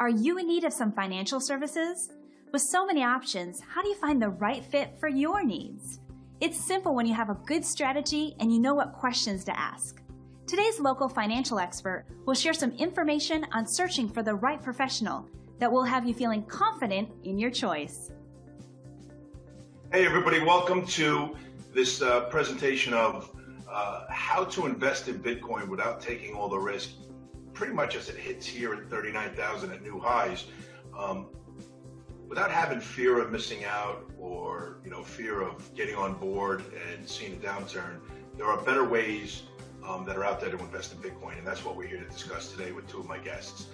Are you in need of some financial services? With so many options, how do you find the right fit for your needs? It's simple when you have a good strategy and you know what questions to ask. Today's local financial expert will share some information on searching for the right professional that will have you feeling confident in your choice. Hey everybody, welcome to this presentation of how to invest in Bitcoin without taking all the risk, pretty much as it hits here at 39,000 at new highs, without having fear of missing out or fear of getting on board and seeing a downturn. There are better ways that are out there to invest in Bitcoin, and that's what we're here to discuss today with two of my guests.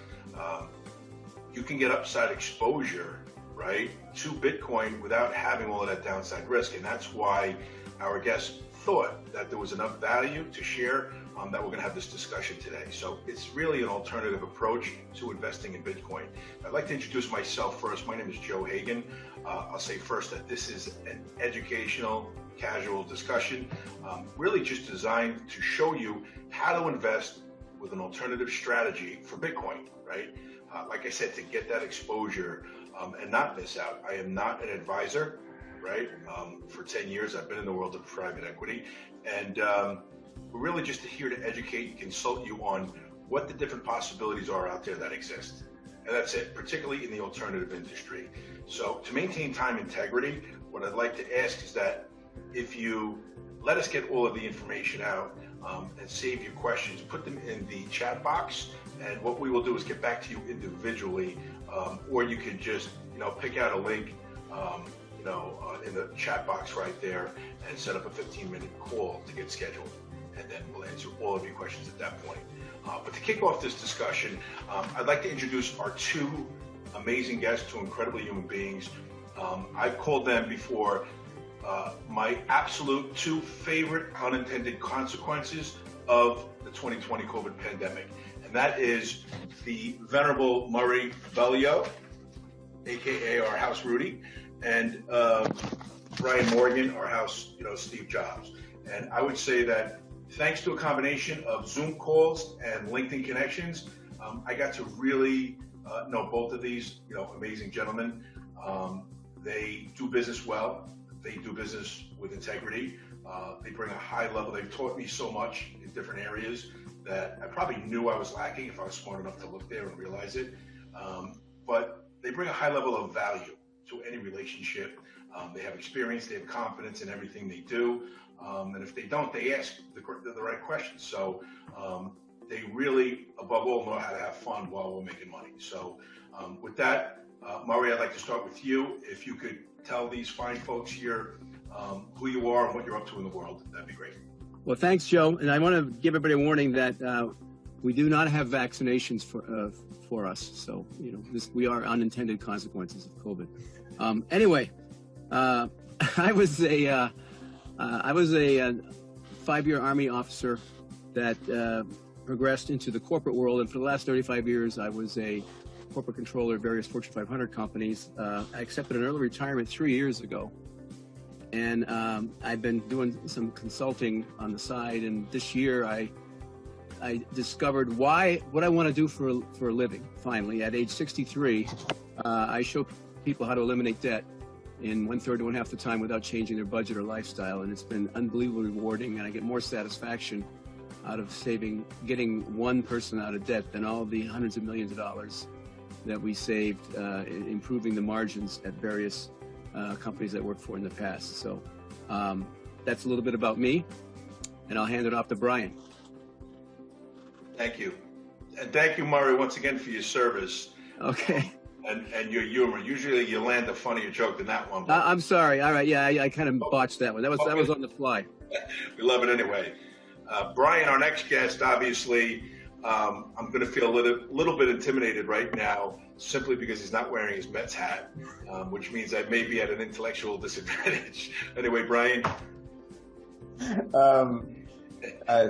You can get upside exposure, right, to Bitcoin without having all of that downside risk, and that's why our guests thought that there was enough value to share that we're going to have this discussion today. So it's really an alternative approach to investing in Bitcoin. I'd like to introduce myself first. My name is Joe Hagan. I'll say first that this is an educational, casual discussion, really just designed to show you how to invest with an alternative strategy for Bitcoin, right? Like I said, to get that exposure and not miss out. I am not an advisor, right? For 10 years, I've been in the world of private equity, and we're really just here to educate and consult you on what the different possibilities are out there that exist. And that's it, particularly in the alternative industry. So to maintain time integrity, what I'd like to ask is that if you let us get all of the information out and save your questions, put them in the chat box, and what we will do is get back to you individually, or you can just pick out a link in the chat box right there and set up a 15-minute call to get scheduled, and then we'll answer all of your questions at that point. But to kick off this discussion, I'd like to introduce our two amazing guests, two incredible human beings. I've called them before my absolute two favorite unintended consequences of the 2020 COVID pandemic, and that is the venerable Murray Bellio, aka our house Rudy, and Brian Morgan, our house Steve Jobs. And I would say that thanks to a combination of Zoom calls and LinkedIn connections, I got to really know both of these amazing gentlemen. They do business well. They do business with integrity. They bring a high level. They've taught me so much in different areas that I probably knew I was lacking if I was smart enough to look there and realize it. But they bring a high level of value to any relationship. They have experience, they have confidence in everything they do. And if they don't, they ask the right questions. So they really, above all, know how to have fun while we're making money. So with that, Murray, I'd like to start with you. If you could tell these fine folks here who you are and what you're up to in the world, that'd be great. Well, thanks, Joe. And I want to give everybody a warning that we do not have vaccinations for us. So, we are unintended consequences of COVID. Anyway, I was a 5-year Army officer that progressed into the corporate world, and for the last 35 years, I was a corporate controller of various Fortune 500 companies. I accepted an early retirement 3 years ago, and I've been doing some consulting on the side. And this year, I discovered what I want to do for a living. Finally, at age 63, I show people how to eliminate debt in 1/3 to 1/2 the time without changing their budget or lifestyle, and it's been unbelievably rewarding. And I get more satisfaction out of getting one person out of debt than all the hundreds of millions of dollars that we saved improving the margins at various companies I worked for in the past. So that's a little bit about me, and I'll hand it off to Brian. Thank you. And thank you, Murray, once again for your service. Okay. And your humor. Usually you land a funnier joke than that one. I'm sorry. All right. Yeah, I kind of botched that one. That was on the fly. We love it anyway. Brian, our next guest, obviously, I'm going to feel a little bit intimidated right now, simply because he's not wearing his Mets hat, which means I may be at an intellectual disadvantage. Anyway, Brian.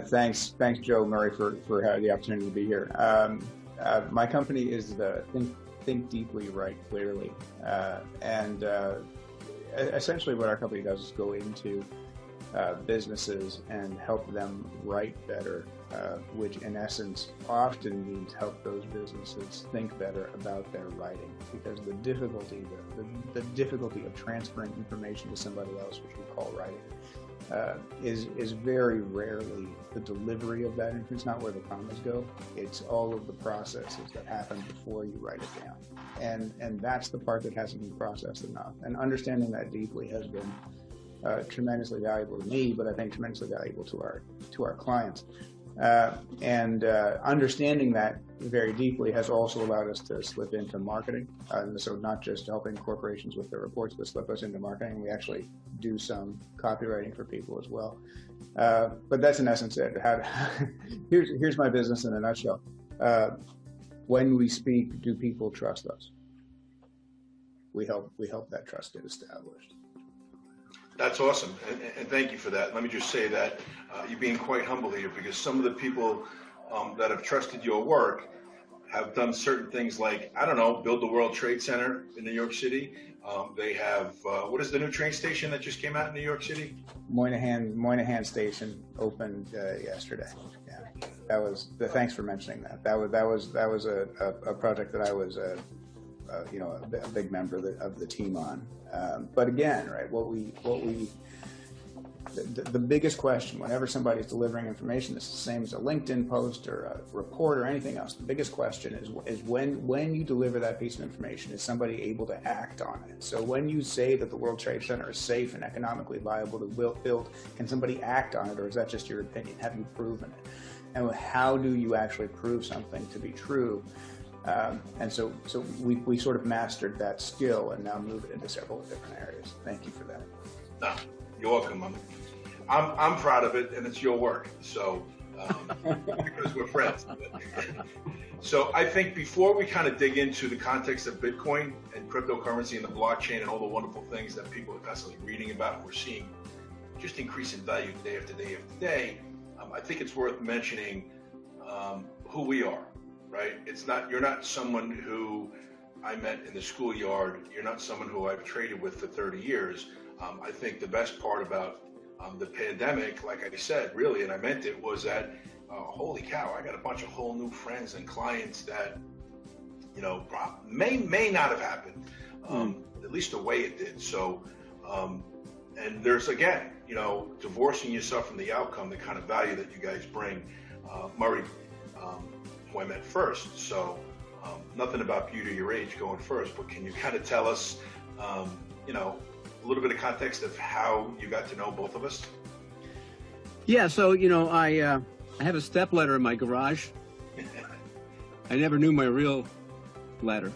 Thanks, Joe Murray, for the opportunity to be here. My company is the Think Deeply, Write Clearly, and essentially what our company does is go into businesses and help them write better, which in essence often means help those businesses think better about their writing, because the difficulty of transferring information to somebody else, which we call writing, is very rarely the delivery of that information. It's not where the commas go. It's all of the processes that happen before you write it down, and that's the part that hasn't been processed enough. And understanding that deeply has been tremendously valuable to me, but I think tremendously valuable to our clients. Understanding that very deeply has also allowed us to slip into marketing. So not just helping corporations with their reports, but slip us into marketing. We actually do some copywriting for people as well. But that's in essence it. Here's my business in a nutshell. When we speak, do people trust us? We help that trust get established. That's awesome, and thank you for that. Let me just say that you're being quite humble here, because some of the people that have trusted your work have done certain things like, I don't know, build the World Trade Center in New York City. They have, what is the new train station that just came out in New York City? Moynihan Station opened yesterday. Yeah, that was. Thanks for mentioning that. That was a project that I was a big member of the team on. But again, right, the biggest question whenever somebody's delivering information, it's the same as a LinkedIn post or a report or anything else. The biggest question is when you deliver that piece of information, is somebody able to act on it? So when you say that the World Trade Center is safe and economically viable to build, can somebody act on it, or is that just your opinion? Have you proven it? And how do you actually prove something to be true? And so we sort of mastered that skill and now move it into several different areas. Thank you for that. No, you're welcome. I'm proud of it, and it's your work. So because we're friends. So I think before we kind of dig into the context of Bitcoin and cryptocurrency and the blockchain and all the wonderful things that people are constantly reading about, and we're seeing just increase in value day after day after day, I think it's worth mentioning who we are. Right? You're not someone who I met in the schoolyard. You're not someone who I've traded with for 30 years. I think the best part about the pandemic, like I said, really, and I meant it, was that, holy cow, I got a bunch of whole new friends and clients that, may not have happened, at least the way it did. So, and there's, again, divorcing yourself from the outcome, the kind of value that you guys bring. Murray, who I met first, so nothing about beauty or your age going first, but can you kind of tell us, a little bit of context of how you got to know both of us? Yeah, so I have a stepladder in my garage. I never knew my real ladder.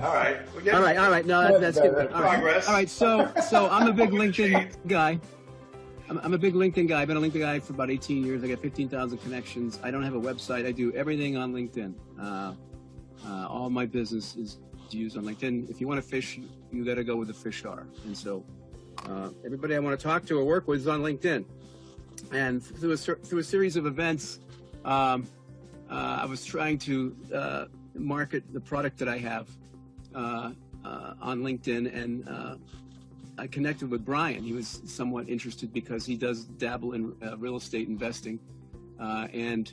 All right. All right. No, that's good. Progress. All right. So I'm a big LinkedIn guy. I'm a big LinkedIn guy. I've been a LinkedIn guy for about 18 years. I got 15,000 connections. I don't have a website. I do everything on LinkedIn. All my business is used on LinkedIn. If you want to fish, you got to go where the fish are. And so everybody I want to talk to or work with is on LinkedIn. And through a series of events, I was trying to market the product that I have on LinkedIn, and I connected with Brian. He was somewhat interested because he does dabble in real estate investing, and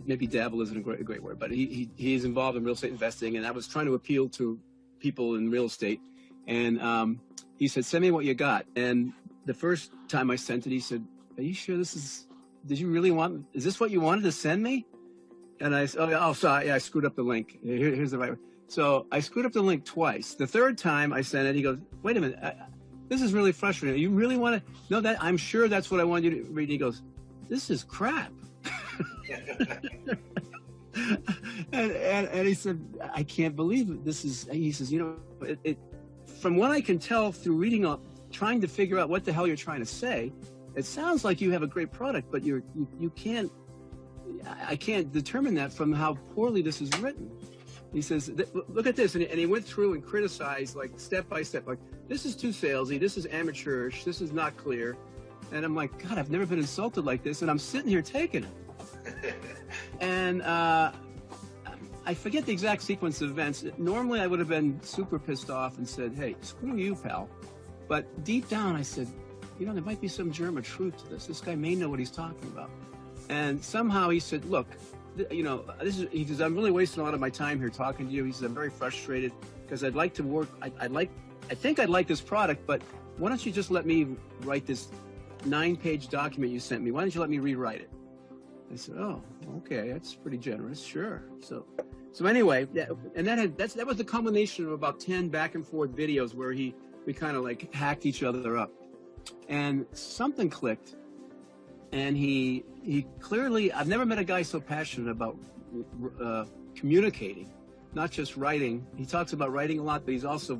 maybe dabble isn't a great word, but he is involved in real estate investing, and I was trying to appeal to people in real estate, and he said, send me what you got. And the first time I sent it, he said, are you sure is this what you wanted to send me? And I said, oh, sorry, I screwed up the link. Here's the right one. So I screwed up the link twice. The third time I sent it, he goes, wait a minute, this is really frustrating. You really want to know that? I'm sure that's what I want you to read. And he goes, this is crap. and he said, I can't believe it. He says, from what I can tell through reading up, trying to figure out what the hell you're trying to say, it sounds like you have a great product, but I can't determine that from how poorly this is written. He says, look at this. And he went through and criticized, like, step by step, like, this is too salesy, this is amateurish, this is not clear. And I'm like, God, I've never been insulted like this, and I'm sitting here taking it. And I forget the exact sequence of events. Normally, I would have been super pissed off and said, hey, screw you, pal. But deep down, I said, there might be some germ of truth to this. This guy may know what he's talking about. And somehow he said, look, he says, I'm really wasting a lot of my time here talking to you. He says, I'm very frustrated because I'd like to work. I think I'd like this product, but why don't you just let me write this 9-page document you sent me? Why don't you let me rewrite it? I said, oh, okay, that's pretty generous. Sure. So anyway, and that was the combination of about 10 back and forth videos where we kind of like hacked each other up, and something clicked. And he clearly, I've never met a guy so passionate about communicating, not just writing. He talks about writing a lot, but he's also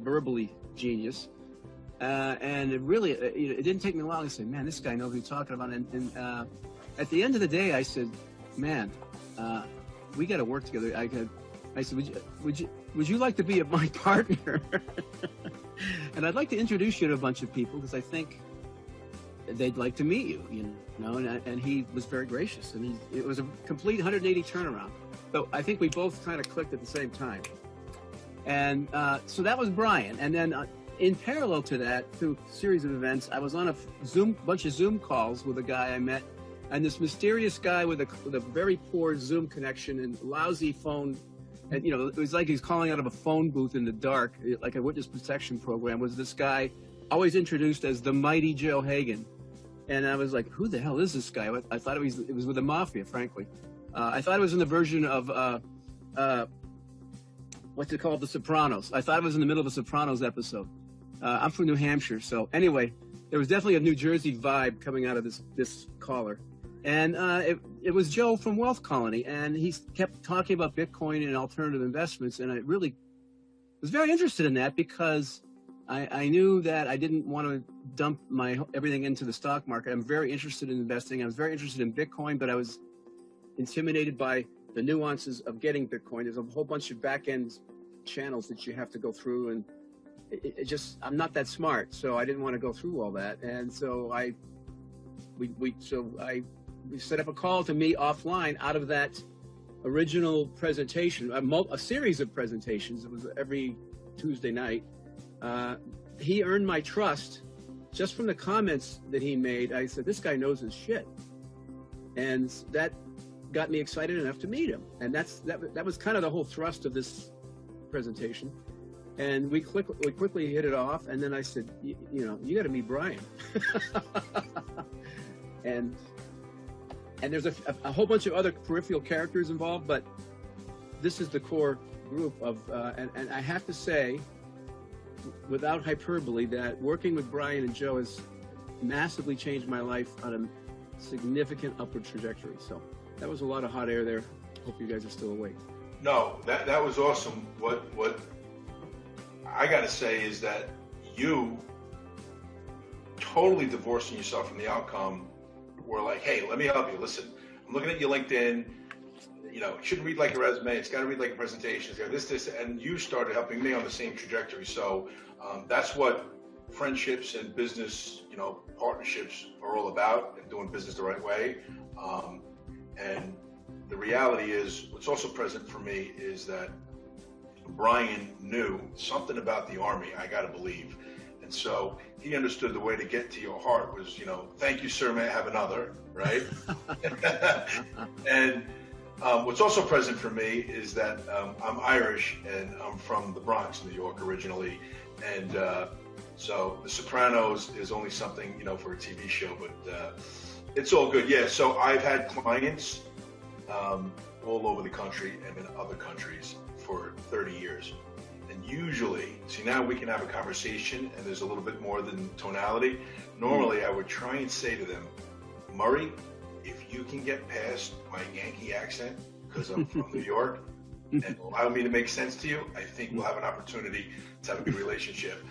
verbally genius. And it didn't take me long to say, man, this guy knows what he's talking about. And at the end of the day, I said, man, we got to work together. I said, would you like to be my partner? And I'd like to introduce you to a bunch of people because I think they'd like to meet you, and he was very gracious, and it was a complete 180 turnaround. So I think we both kind of clicked at the same time. And so that was Brian. And then in parallel to that, through a series of events, I was on a bunch of Zoom calls with a guy I met, and this mysterious guy with a very poor Zoom connection and lousy phone. And, it was like he's calling out of a phone booth in the dark, like a witness protection program, was this guy always introduced as the mighty Joe Hagan. And I was like, who the hell is this guy? I thought it was with the mafia, frankly. I thought it was in the version of, what's it called? The Sopranos. I thought it was in the middle of a Sopranos episode. I'm from New Hampshire. So anyway, there was definitely a New Jersey vibe coming out of this caller. And it was Joe from WealthColony. And he kept talking about Bitcoin and alternative investments. And I really was very interested in that because I knew that I didn't want to dump everything into the stock market. I'm very interested in investing. I was very interested in Bitcoin, but I was intimidated by the nuances of getting Bitcoin. There's a whole bunch of back-end channels that you have to go through, and I'm not that smart, so I didn't want to go through all that. And so we set up a call to meet offline out of that original presentation, a series of presentations. It was every Tuesday night. He earned my trust just from the comments that he made. I said, this guy knows his shit. And that got me excited enough to meet him. And that was kind of the whole thrust of this presentation. And we quickly hit it off. And then I said, you got to meet Brian. and there's a whole bunch of other peripheral characters involved, but this is the core group of, and I have to say, without hyperbole, that working with Brian and Joe has massively changed my life on a significant upward trajectory. So that was a lot of hot air there. Hope you guys are still awake. No, that was awesome. What I got to say is that you totally divorcing yourself from the outcome were like, hey, let me help you. Listen, I'm looking at your LinkedIn. It shouldn't read like a resume. It's got to read like a presentation. It's got this, and you started helping me on the same trajectory. So that's what friendships and business, partnerships are all about, and doing business the right way. And the reality is, what's also present for me is that Brian knew something about the Army, I got to believe. And so he understood the way to get to your heart was, thank you, sir, may I have another, right? And what's also present for me is that I'm Irish and I'm from the Bronx, New York originally. And so The Sopranos is only something, for a TV show, but it's all good. Yeah, so I've had clients all over the country and in other countries for 30 years. And usually, see, now we can have a conversation and there's a little bit more than tonality. Normally, I would try and say to them, Murray, if you can get past my Yankee accent, because I'm from New York, and allow me to make sense to you, I think we'll have an opportunity to have a good relationship.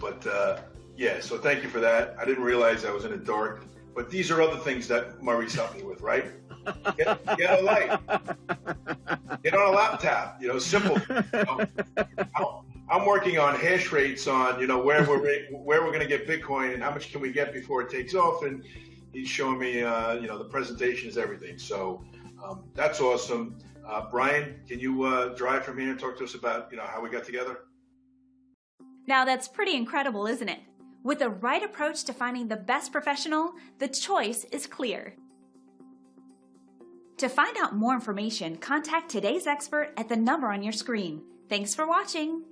But yeah, so thank you for that. I didn't realize I was in a dark, but these are other things that Murray's helped me with, right? Get a light, get on a laptop, simple. I'm working on hash rates on, where we're going to get Bitcoin and how much can we get before it takes off, and he's showing me, the presentation is everything. So that's awesome. Brian, can you drive from here and talk to us about, how we got together? Now that's pretty incredible, isn't it? With the right approach to finding the best professional, the choice is clear. To find out more information, contact today's expert at the number on your screen. Thanks for watching.